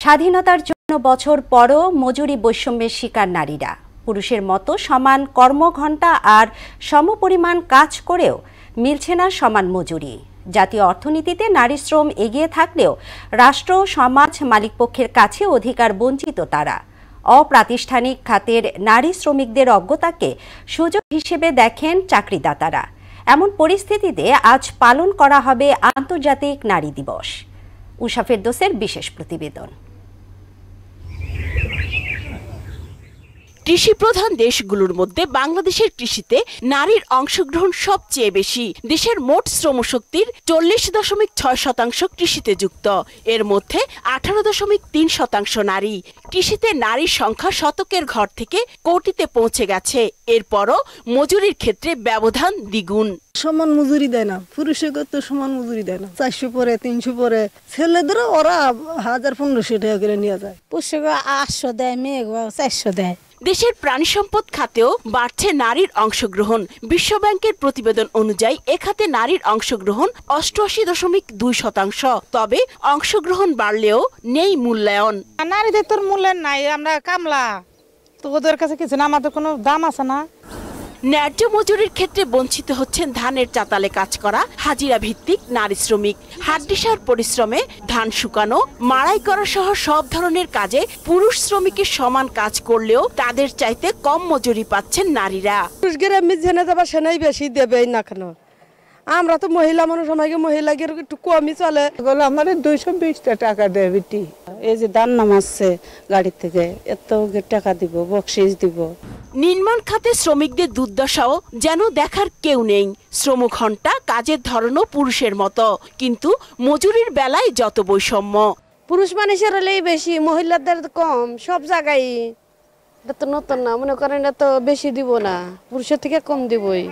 স্বাধীনতার জন্য বছর পরও মজুরি বৈষম্যের শিকার নারীরা। পুরুষের মতো সমান কর্মঘণ্টা আর সমপরিমাণ কাজ করেও মিলছে না সমান মজুরি। জাতীয় অর্থনীতিতে নারী শ্রম এগিয়ে থাকলেও রাষ্ট্র সমাজ মালিকপক্ষের কাছে অধিকার বঞ্চিত তারা। অপ্রাতিষ্ঠানিক খাতের নারী শ্রমিকদের অজ্ঞতাকে সুযোগ হিসেবে দেখেন চাকরিদাতারা। এমন পরিস্থিতিতে আজ পালন করা হবে আন্তর্জাতিক নারী দিবস। উষা ফেরদৌসের বিশেষ প্রতিবেদন। কৃষি প্রধান দেশগুলোর মধ্যে বাংলাদেশের কৃষিতে নারীর অংশগ্রহণ সবচেয়ে বেশি। দেশের মোট শ্রমশক্তির 40.6% কৃষিতে যুক্ত। এর মধ্যে 18.3% নারী। কৃষিতে নারীর সংখ্যা শতকের ঘর থেকে কোটিতে পৌঁছে গেছে। এরপরও মজুরির ক্ষেত্রে ব্যবধান দ্বিগুণ। সমান মজুরি দেয় না, পুরুষের তো সমান মজুরি দেয় না। 400 পরে 300 পরে ছেলেদের ওরা 1000-1500 টাকা করে নিয়ে যায়। পুরুষকে 800 দেয়, মেয়ে 400 দেয়। দেশের প্রাণী সম্পদ খাতেও বাড়ছে নারীর অংশগ্রহণ। বিশ্বব্যাংকের প্রতিবেদন অনুযায়ী এ খাতে নারীর অংশগ্রহণ 88.2%। তবে অংশগ্রহণ বাড়লেও নেই মূল্যায়ন। নারীদের তোর মূল্যায়ন নাই, আমরা কামলা, তো ওদের কাছে কিছু না, আমাদের কোনো দাম আছে না। ন্যায্য মজুরির ক্ষেত্রে বঞ্চিত হচ্ছেন ধানের চাতালে কাজ করা হাজিরা ভিত্তিক নারী শ্রমিক। হাড্ডিসার পরিশ্রমে ধান শুকানো, মাড়াই করা সহ সব ধরনের কাজে পুরুষ শ্রমিকের সমান কাজ করলেও তাদের চাইতে কম মজুরি পাচ্ছেন নারীরা। পুরুষ গ্রামে জেনে যাবা সেনাই বেশি দেবেই না কেন, আমরা তো মহিলা মানুষ, আমাকে মহিলাকে একটু কমই চলে। আমার 220 টাকা দেয় বেটি। এই যে দান নামাচ্ছে গাড়ি থেকে, এত টাকা দিব, বকশিস দিব। নির্মাণ খাতে শ্রমিকদের দুর্দশাও যেন দেখার কেউ নেই। শ্রমঘণ্টা, কাজের ধরনও পুরুষের মতো, কিন্তু মজুরির বেলায় যত বৈষম্য। পুরুষ মানুষের হলেই বেশি, মহিলাদের কম। সব জায়গায় এটা তো নতুন না, মনে করেন এটা তো বেশি দিব না, পুরুষের থেকে কম দিবই।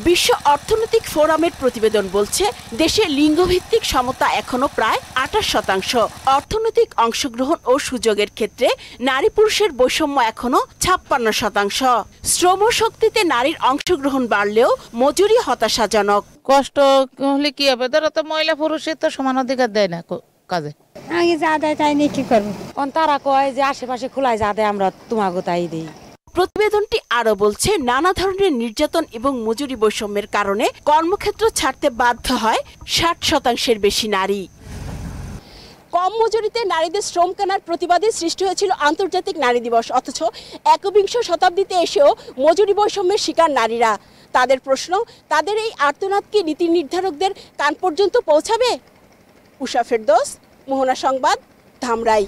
বিশ্ব অর্থনৈতিক ফোরামের প্রতিবেদন বলছে দেশে লিঙ্গভিত্তিক সমতা এখনো প্রায় 28%। অর্থনৈতিক অংশগ্রহণ ও সুযোগের ক্ষেত্রে নারী পুরুষের বৈষম্য এখনো 56%। শ্রমশক্তিতে নারীর অংশগ্রহণ বাড়লেও মজুরি হতাশাজনক। কষ্ট হলে কি হবে, ধরো তো মহিলা পুরুষের তো সমান অধিকার দেয় না কাজে। আগে যা দেয় তাই নিয়ে কি করবো? তারা কয় যে আশেপাশে খোলায় যা দেয় আমরা তোমাকে তাই দিই। প্রতিবেদনটি আরো বলছে নানা ধরনের নির্যাতন এবং মজুরি বৈষম্যের কারণে কর্মক্ষেত্র ছাড়তে বাধ্য হয় 60% বেশি নারী। কম মজুরিতে নারীদের শ্রম কেনার প্রতিবাদে সৃষ্টি হয়েছিল আন্তর্জাতিক নারী দিবস। অথচ একবিংশ শতাব্দীতে এসেও মজুরি বৈষম্যের শিকার নারীরা। তাদের প্রশ্ন, তাদের এই আর্তনাদ কি নীতি নির্ধারকদের কান পর্যন্ত পৌঁছাবে? উষা ফেরদৌস, মোহনা সংবাদ, ধামরাই।